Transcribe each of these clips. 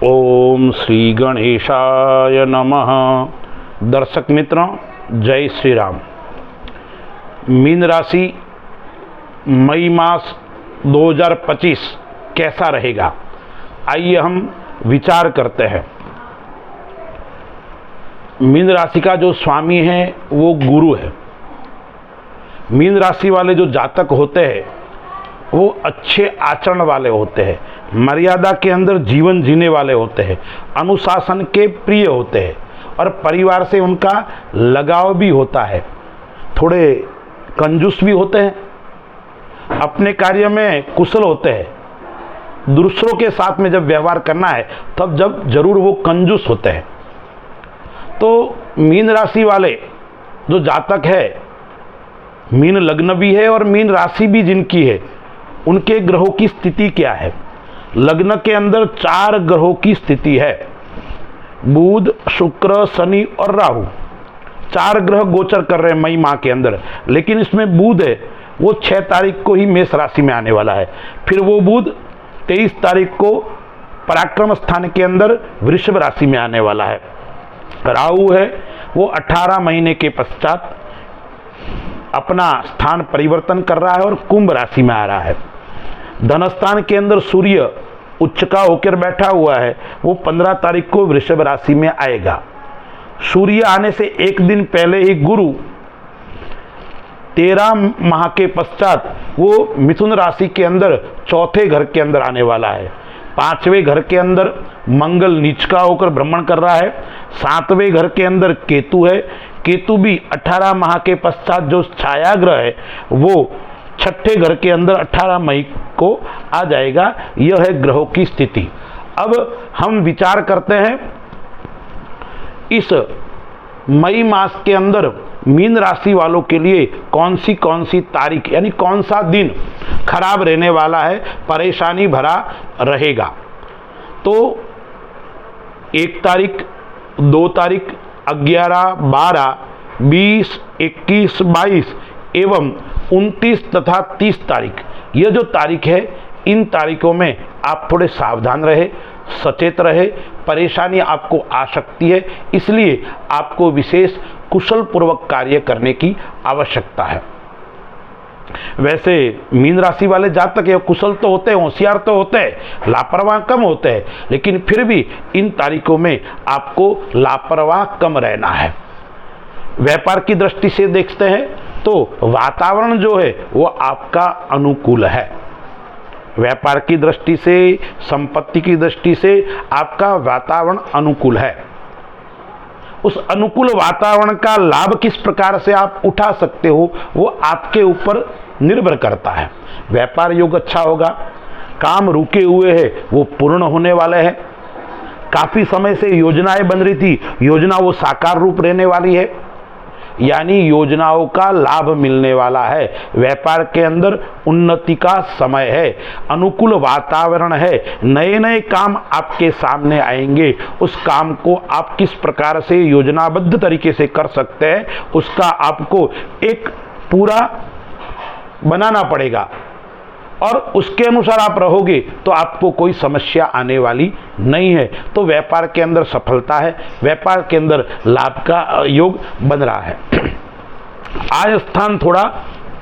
ओम श्री गणेशाय नमः। दर्शक मित्रों, जय श्री राम। मीन राशि मई मास 2025 कैसा रहेगा, आइए हम विचार करते हैं। मीन राशि का जो स्वामी है वो गुरु है। मीन राशि वाले जो जातक होते हैं वो अच्छे आचरण वाले होते हैं, मर्यादा के अंदर जीवन जीने वाले होते हैं, अनुशासन के प्रिय होते हैं और परिवार से उनका लगाव भी होता है। थोड़े कंजूस भी होते हैं, अपने कार्य में कुशल होते हैं। दूसरों के साथ में जब व्यवहार करना है तब जब जरूर वो कंजूस होते हैं। तो मीन राशि वाले जो जातक है, मीन लग्न भी है और मीन राशि भी जिनकी है, उनके ग्रहों की स्थिति क्या है। लग्न के अंदर 4 ग्रहों की स्थिति है, बुध, शुक्र, शनि और राहु। 4 ग्रह गोचर कर रहे हैं मई माह के अंदर। लेकिन इसमें बुध है वो 6 तारीख को ही मेष राशि में आने वाला है। फिर वो बुध 23 तारीख को पराक्रम स्थान के अंदर वृषभ राशि में आने वाला है। राहु है वो 18 महीने के पश्चात अपना स्थान परिवर्तन कर रहा है और कुंभ राशि में आ रहा है। धनस्थान के अंदर सूर्य उच्चका होकर बैठा हुआ है, वो 15 तारीख को वृषभ राशि में आएगा। सूर्य आने से एक दिन पहले ही गुरु 13 माह के पश्चात वो मिथुन राशि के अंदर चौथे घर के अंदर आने वाला है। 5वें घर के अंदर मंगल नीचका होकर भ्रमण कर रहा है। 7वें घर के अंदर केतु है। केतु भी 18 माह के पश्चात जो छाया ग्रह है वो 6ठे घर के अंदर 18 मई को आ जाएगा। यह है ग्रहों की स्थिति। अब हम विचार करते हैं इस मई मास के अंदर मीन राशि वालों के लिए कौन सी तारीख यानी कौन सा दिन खराब रहने वाला है, परेशानी भरा रहेगा। तो 1 तारीख, 2 तारीख, 11, 12, 20, 21, 22 एवं 29 तथा 30 तारीख, यह जो तारीख है, इन तारीखों में आप थोड़े सावधान रहे, सचेत रहे। परेशानी आपको आ सकती है, इसलिए आपको विशेष कुशल पूर्वक कार्य करने की आवश्यकता है। वैसे मीन राशि वाले जातक ये कुशल तो होते हैं, होशियार तो होते हैं, लापरवाह कम होते हैं, लेकिन फिर भी इन तारीखों में आपको लापरवाह कम रहना है। व्यापार की दृष्टि से देखते हैं तो वातावरण जो है वो आपका अनुकूल है। व्यापार की दृष्टि से, संपत्ति की दृष्टि से आपका वातावरण अनुकूल है। उस अनुकूल वातावरण का लाभ किस प्रकार से आप उठा सकते हो वो आपके ऊपर निर्भर करता है। व्यापार योग अच्छा होगा, काम रुके हुए हैं वो पूर्ण होने वाले हैं। काफी समय से योजनाएं बन रही थी, योजना वो साकार रूप रहने वाली है, यानी योजनाओं का लाभ मिलने वाला है। व्यापार के अंदर उन्नति का समय है, अनुकूल वातावरण है, नए नए काम आपके सामने आएंगे। उस काम को आप किस प्रकार से योजनाबद्ध तरीके से कर सकते हैं उसका आपको एक पूरा बनाना पड़ेगा और उसके अनुसार आप रहोगे तो आपको कोई समस्या आने वाली नहीं है। तो व्यापार के अंदर सफलता है, व्यापार के अंदर लाभ का योग बन रहा है। आय स्थान थोड़ा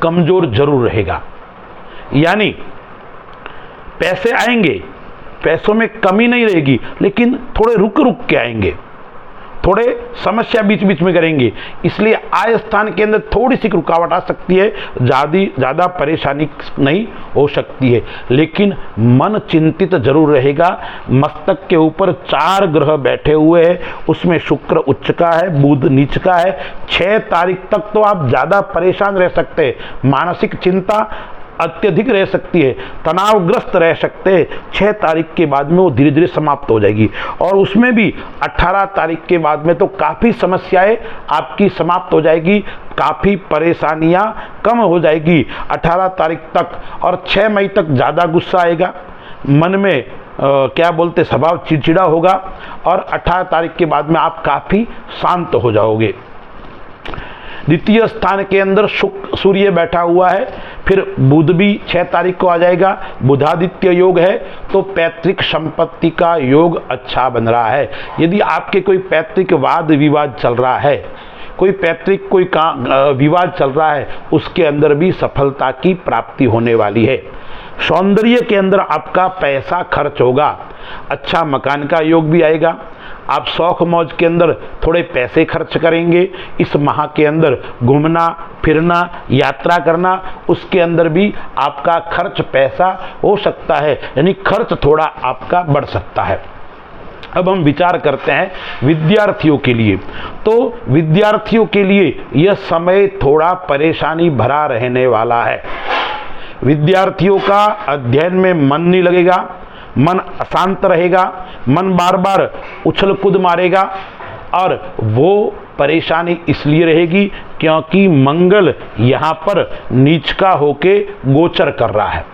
कमजोर जरूर रहेगा, यानी पैसे आएंगे, पैसों में कमी नहीं रहेगी, लेकिन थोड़े रुक रुक के आएंगे, थोड़े समस्या बीच बीच में करेंगे, इसलिए आय स्थान के अंदर थोड़ी सी रुकावट आ सकती है। ज़्यादा परेशानी नहीं हो सकती है, लेकिन मन चिंतित जरूर रहेगा। मस्तक के ऊपर 4 ग्रह बैठे हुए हैं, उसमें शुक्र उच्च का है, बुध नीच का है। 6 तारीख तक तो आप ज़्यादा परेशान रह सकते हैं, मानसिक चिंता अत्यधिक रह सकती है, तनावग्रस्त रह सकते हैं। 6 तारीख के बाद में वो धीरे धीरे समाप्त हो जाएगी और उसमें भी 18 तारीख के बाद में तो काफ़ी समस्याएं आपकी समाप्त हो जाएगी, काफ़ी परेशानियां कम हो जाएगी 18 तारीख तक। और 6 मई तक ज़्यादा गुस्सा आएगा, मन में क्या बोलते स्वभाव चिड़चिड़ा होगा और 18 तारीख के बाद में आप काफ़ी शांत हो जाओगे। द्वितीय स्थान के अंदर सूर्य बैठा हुआ है, फिर बुध भी 6 तारीख को आ जाएगा, बुधादित्य योग है, तो पैतृक संपत्ति का योग अच्छा बन रहा है। यदि आपके कोई पैतृक वाद विवाद चल रहा है, कोई पैतृक कोई विवाद चल रहा है, उसके अंदर भी सफलता की प्राप्ति होने वाली है। सौंदर्य के अंदर आपका पैसा खर्च होगा, अच्छा मकान का योग भी आएगा। आप शौक मौज के अंदर थोड़े पैसे खर्च करेंगे। इस माह के अंदर घूमना फिरना यात्रा करना, उसके अंदर भी आपका खर्च पैसा हो सकता है, यानी खर्च थोड़ा आपका बढ़ सकता है। अब हम विचार करते हैं विद्यार्थियों के लिए। तो विद्यार्थियों के लिए यह समय थोड़ा परेशानी भरा रहने वाला है। विद्यार्थियों का अध्ययन में मन नहीं लगेगा, मन अशांत रहेगा, मन बार बार उछल कूद मारेगा, और वो परेशानी इसलिए रहेगी क्योंकि मंगल यहाँ पर नीच का होके गोचर कर रहा है।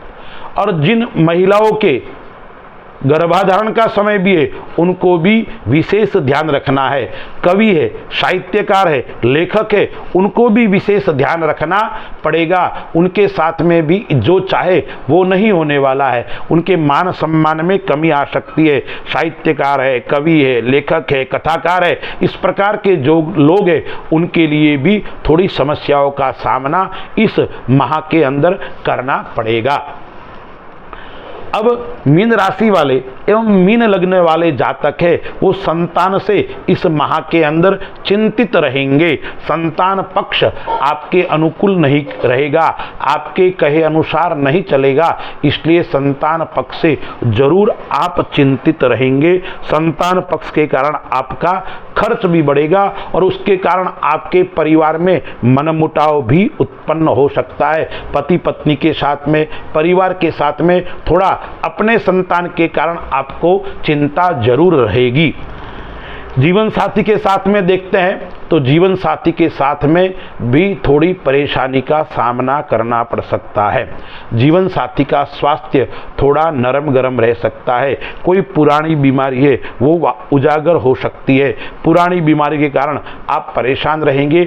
और जिन महिलाओं के गर्भाधारण का समय भी है, उनको भी विशेष ध्यान रखना है। कवि है, साहित्यकार है, लेखक है, उनको भी विशेष ध्यान रखना पड़ेगा। उनके साथ में भी जो चाहे वो नहीं होने वाला है, उनके मान सम्मान में कमी आ सकती है। साहित्यकार है, कवि है, लेखक है, कथाकार है, इस प्रकार के जो लोग हैं, उनके लिए भी थोड़ी समस्याओं का सामना इस माह के अंदर करना पड़ेगा। अब मीन राशि वाले एवं मीन लग्न वाले जातक है, वो संतान से इस माह के अंदर चिंतित रहेंगे। संतान पक्ष आपके अनुकूल नहीं रहेगा, आपके कहे अनुसार नहीं चलेगा, इसलिए संतान पक्ष से जरूर आप चिंतित रहेंगे। संतान पक्ष के कारण आपका खर्च भी बढ़ेगा और उसके कारण आपके परिवार में मनमुटाव भी उत्पन्न हो सकता है। पति पत्नी के साथ में, परिवार के साथ में थोड़ा अपने संतान के कारण आपको चिंता जरूर रहेगी। जीवन साथी के साथ में देखते हैं तो जीवन साथी के साथ में भी थोड़ी परेशानी का सामना करना पड़ सकता है। जीवन साथी का स्वास्थ्य थोड़ा नरम गरम रह सकता है। कोई पुरानी बीमारी है वो उजागर हो सकती है। पुरानी बीमारी के कारण आप परेशान रहेंगे।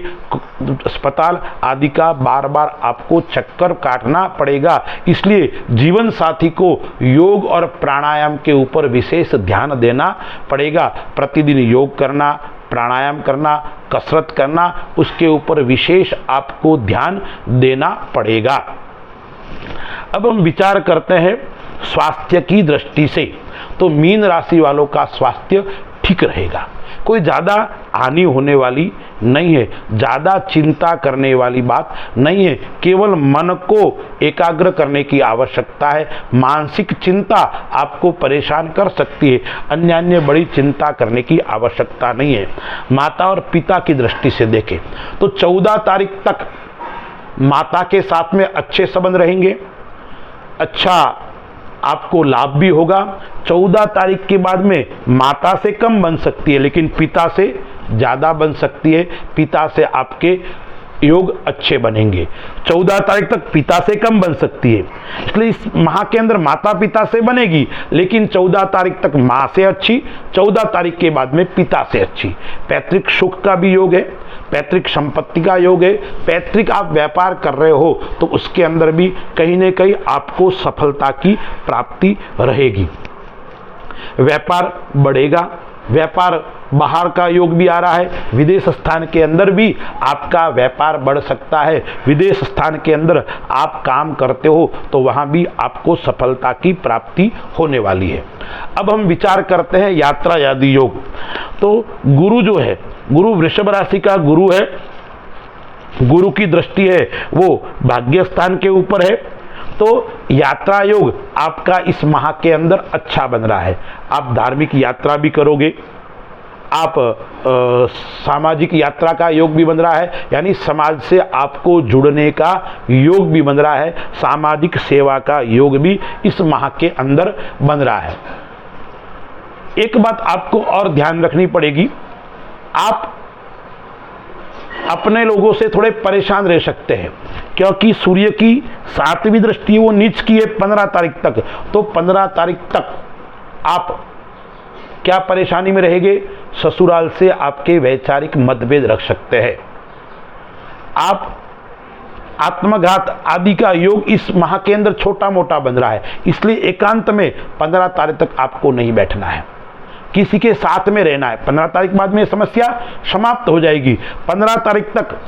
अस्पताल आदि का बार बार आपको चक्कर काटना पड़ेगा। इसलिए जीवन साथी को योग और प्राणायाम के ऊपर विशेष ध्यान देना पड़ेगा। प्रतिदिन योग करना, प्राणायाम करना, कसरत करना, उसके ऊपर विशेष आपको ध्यान देना पड़ेगा। अब हम विचार करते हैं स्वास्थ्य की दृष्टि से, तो मीन राशि वालों का स्वास्थ्य ठीक रहेगा। कोई ज़्यादा हानि होने वाली नहीं है, ज़्यादा चिंता करने वाली बात नहीं है। केवल मन को एकाग्र करने की आवश्यकता है। मानसिक चिंता आपको परेशान कर सकती है, अन्य बड़ी चिंता करने की आवश्यकता नहीं है। माता और पिता की दृष्टि से देखें तो 14 तारीख तक माता के साथ में अच्छे संबंध रहेंगे, अच्छा आपको लाभ भी होगा। 14 तारीख के बाद में माता से कम बन सकती है, लेकिन पिता से ज़्यादा बन सकती है। पिता से आपके योग अच्छे बनेंगे। 14 तारीख तक पिता से कम बन सकती है, इसलिए इस माह के अंदर माता पिता से बनेगी, लेकिन 14 तारीख तक माँ से अच्छी, 14 तारीख के बाद में पिता से अच्छी। पैतृक सुख का भी योग है, पैतृक संपत्ति का योग है। पैतृक आप व्यापार कर रहे हो तो उसके अंदर भी कहीं न कहीं आपको सफलता की प्राप्ति रहेगी। व्यापार बढ़ेगा, व्यापार बाहर का योग भी आ रहा है। विदेश स्थान के अंदर भी आपका व्यापार बढ़ सकता है। विदेश स्थान के अंदर आप काम करते हो तो वहाँ भी आपको सफलता की प्राप्ति होने वाली है। अब हम विचार करते हैं यात्रा आदि योग। तो गुरु जो है, गुरु वृषभ राशि का गुरु है, गुरु की दृष्टि है वो भाग्य स्थान के ऊपर है। तो यात्रा योग आपका इस माह के अंदर अच्छा बन रहा है। आप धार्मिक यात्रा भी करोगे, आप सामाजिक यात्रा का योग भी बन रहा है, यानी समाज से आपको जुड़ने का योग भी बन रहा है। सामाजिक सेवा का योग भी इस माह के अंदर बन रहा है। एक बात आपको और ध्यान रखनी पड़ेगी, आप अपने लोगों से थोड़े परेशान रह सकते हैं, क्योंकि सूर्य की 7वीं दृष्टि वो नीच की है 15 तारीख तक। तो 15 तारीख तक आप क्या परेशानी में रहेंगे? ससुराल से आपके वैचारिक मतभेद रख सकते हैं। आप आत्मघात आदि का योग इस माह के अंदर छोटा मोटा बन रहा है, इसलिए एकांत में 15 तारीख तक आपको नहीं बैठना है, किसी के साथ में रहना है। 15 तारीख बाद में समस्या समाप्त हो जाएगी। 15 तारीख तक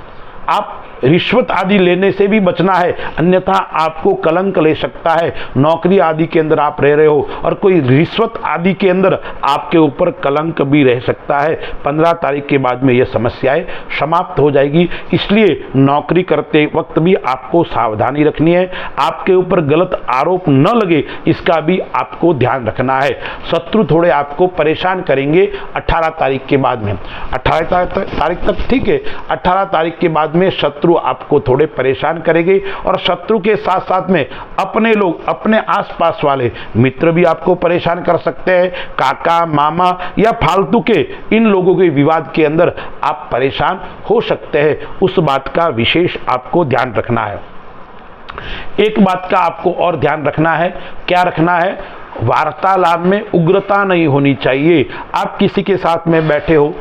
आप रिश्वत आदि लेने से भी बचना है, अन्यथा आपको कलंक ले सकता है। नौकरी आदि के अंदर आप रह रहे हो और कोई रिश्वत आदि के अंदर आपके ऊपर कलंक भी रह सकता है। 15 तारीख के बाद में यह समस्याएं समाप्त हो जाएगी, इसलिए नौकरी करते वक्त भी आपको सावधानी रखनी है, आपके ऊपर गलत आरोप न लगे इसका भी आपको ध्यान रखना है। शत्रु थोड़े आपको परेशान करेंगे 18 तारीख के बाद में। 18 तारीख तक ठीक है, 18 तारीख के बाद में शत्रु आपको थोड़े परेशान करेंगे और शत्रु के साथ साथ में अपने लोग, अपने आसपास वाले मित्र भी आपको परेशान कर सकते हैं। काका, मामा या फालतू के इन लोगों के विवाद के अंदर आप परेशान हो सकते हैं, उस बात का विशेष आपको ध्यान रखना है। एक बात का आपको और ध्यान रखना है, क्या रखना है? वार्तालाप में उग्रता नहीं होनी चाहिए। आप किसी के साथ में बैठे हो,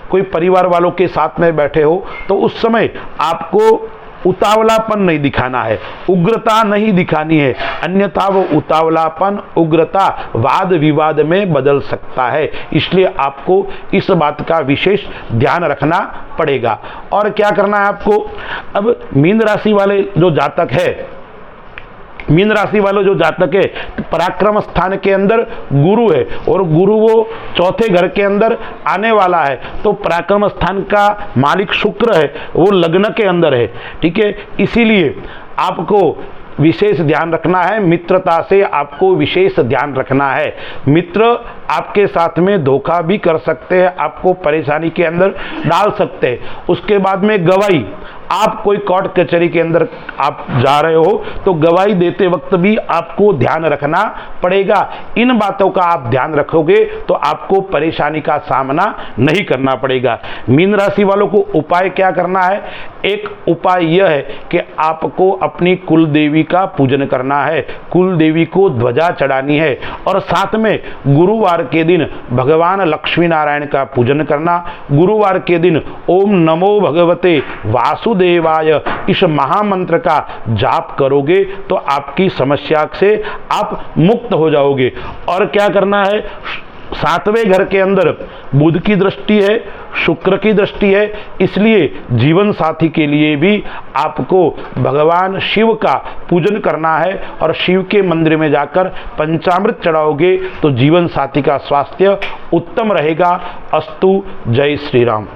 कोई परिवार वालों के साथ में बैठे हो, तो उस समय आपको उतावलापन नहीं दिखाना है, उग्रता नहीं दिखानी है, अन्यथा वो उतावलापन, उग्रता वाद विवाद में बदल सकता है। इसलिए आपको इस बात का विशेष ध्यान रखना पड़ेगा। और क्या करना है आपको? अब मीन राशि वाले जो जातक है, मीन राशि वालों जो जातक है, पराक्रम स्थान के अंदर गुरु है और गुरु वो चौथे घर के अंदर आने वाला है, तो पराक्रम स्थान का मालिक शुक्र है, वो लग्न के अंदर है, ठीक है। इसीलिए आपको विशेष ध्यान रखना है, मित्रता से आपको विशेष ध्यान रखना है। मित्र आपके साथ में धोखा भी कर सकते हैं, आपको परेशानी के अंदर डाल सकते हैं। उसके बाद में गवाही, आप कोई कोर्ट कचहरी के अंदर आप जा रहे हो तो गवाही देते वक्त भी आपको ध्यान रखना पड़ेगा। इन बातों का आप ध्यान रखोगे तो आपको परेशानी का सामना नहीं करना पड़ेगा। मीन राशि वालों को उपाय क्या करना है? एक उपाय यह है कि आपको अपनी कुल देवी का पूजन करना है, कुल देवी को ध्वजा चढ़ानी है और साथ में गुरुवार के दिन भगवान लक्ष्मी नारायण का पूजन करना। गुरुवार के दिन ओम नमो भगवते वासुदेवाय इस महामंत्र का जाप करोगे तो आपकी समस्या से आप मुक्त हो जाओगे। और क्या करना है? 7वें घर के अंदर बुध की दृष्टि है, शुक्र की दृष्टि है, इसलिए जीवन साथी के लिए भी आपको भगवान शिव का पूजन करना है और शिव के मंदिर में जाकर पंचामृत चढ़ाओगे तो जीवन साथी का स्वास्थ्य उत्तम रहेगा। अस्तु। जय श्री राम।